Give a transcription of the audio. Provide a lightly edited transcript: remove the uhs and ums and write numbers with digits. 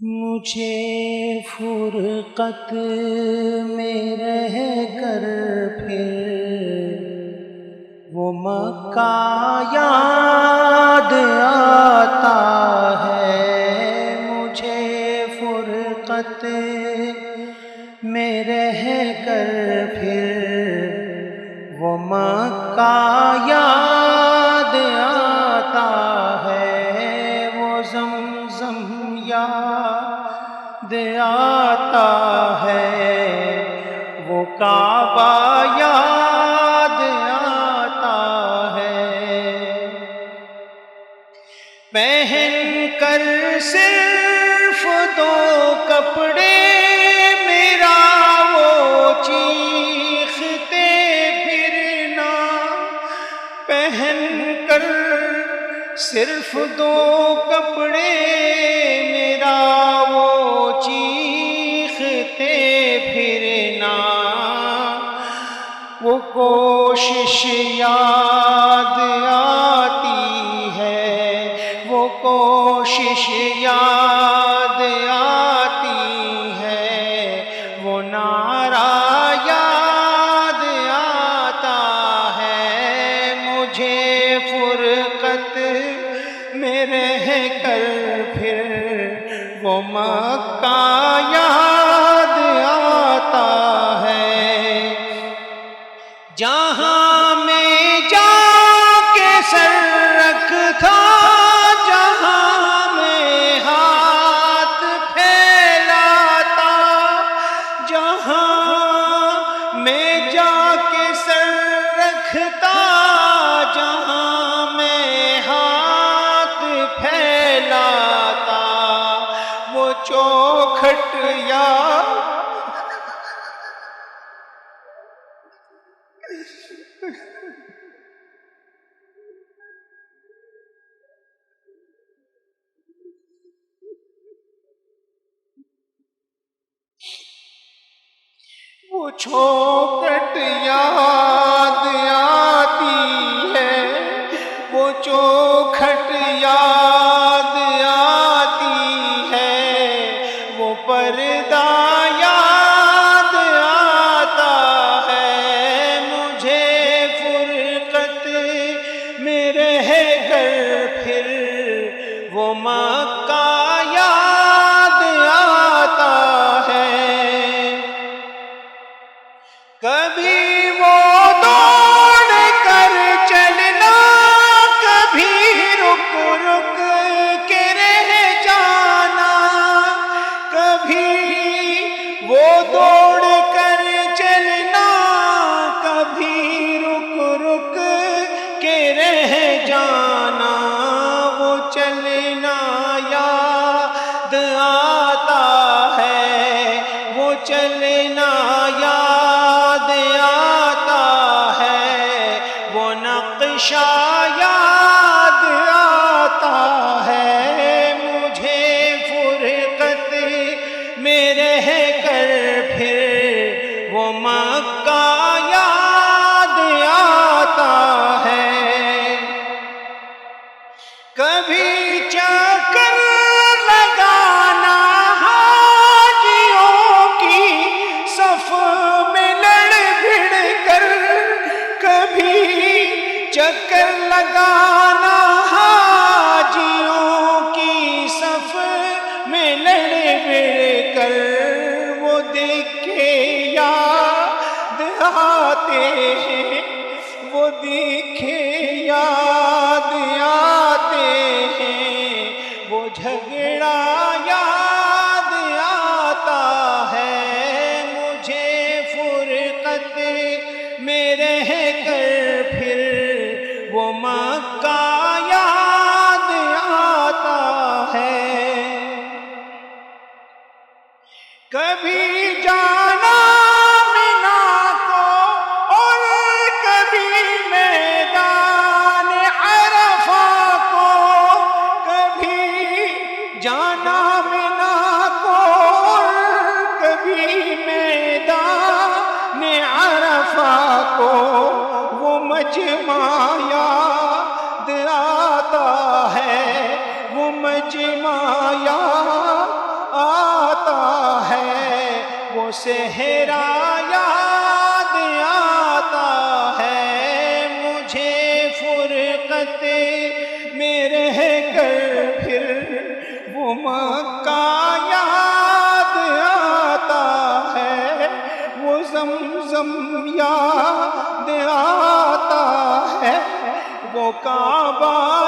مجھے فرقت میں رہ کر پھر وہ مکہ یاد آتا ہے۔ مجھے فرقت میں رہ کر پھر وہ مکہ یاد آتا ہے۔ وہ زمزم یاد آتا ہے، وہ کعبہ یاد آتا ہے۔ پہن کر صرف دو کپڑے میرا وہ چیختے پھرنا، پہن کر صرف دو کپڑے میرا وہ چیختے پھرنا۔ وہ کوشش یاد آتی ہے، وہ کوشش یاد آتی ہے، وہ نعرہ یاد آتا ہے۔ مجھے فرقت میں رہ کر پھر وہ مکہ یاد آتا ہے۔ جہاں میں جا کے سر رکھتا، جہاں میں ہاتھ پھیلاتا، جہاں میں جا کے سر رکھتا، جہاں میں ہاتھ پھیلاتا، وہ چوکھٹ یاد وہ چوکھٹ یاد آتی ہے، وہ چوکھٹ یاد آتی ہے، وہ پردہ یاد آتا ہے۔ مجھے فرقت میں رہ کر پھر وہ مکہ یاد آتا ہے۔ کبھی وہ دوڑ کر چلنا، کبھی رک رک کے رہ جانا، کبھی وہ دوڑ کر چلنا، کبھی رک رک کے رہ جانا۔ وہ چلنا یاد آتا ہے، وہ چلنا یاد آتا ہے، وہ نقشہ یاد آتا ہے۔ مجھے فرقت میں رہ کر پھر وہ مکہ یاد آتا ہے۔ کبھی چکر لگانا حاجیوں کی صف میں لڑ بھڑ کر، کبھی چکر لگانا حاجیوں کی صف میں لڑ بھڑ کر، وہ دیکھے یاد آتے ہیں، وہ دیکھے یاد آتے ہیں، وہ جھگڑا یاد آتا ہے۔ مجھے فرقت میں رہ کر پھر وہ مکہ یاد آتا ہے۔ کبھی جانا منا کو اور کبھی میدان عرفہ کو، کبھی جانا منا کو اور کبھی میدان عرفہ کو، وہ مجمع یاد آتا ہے، وہ مجمع یاد صحرا یاد آتا ہے مجھے، فرقت میں رہ کر پھر وہ مکہ یاد آتا ہے، وہ زمزم یاد آتا ہے، وہ کعبہ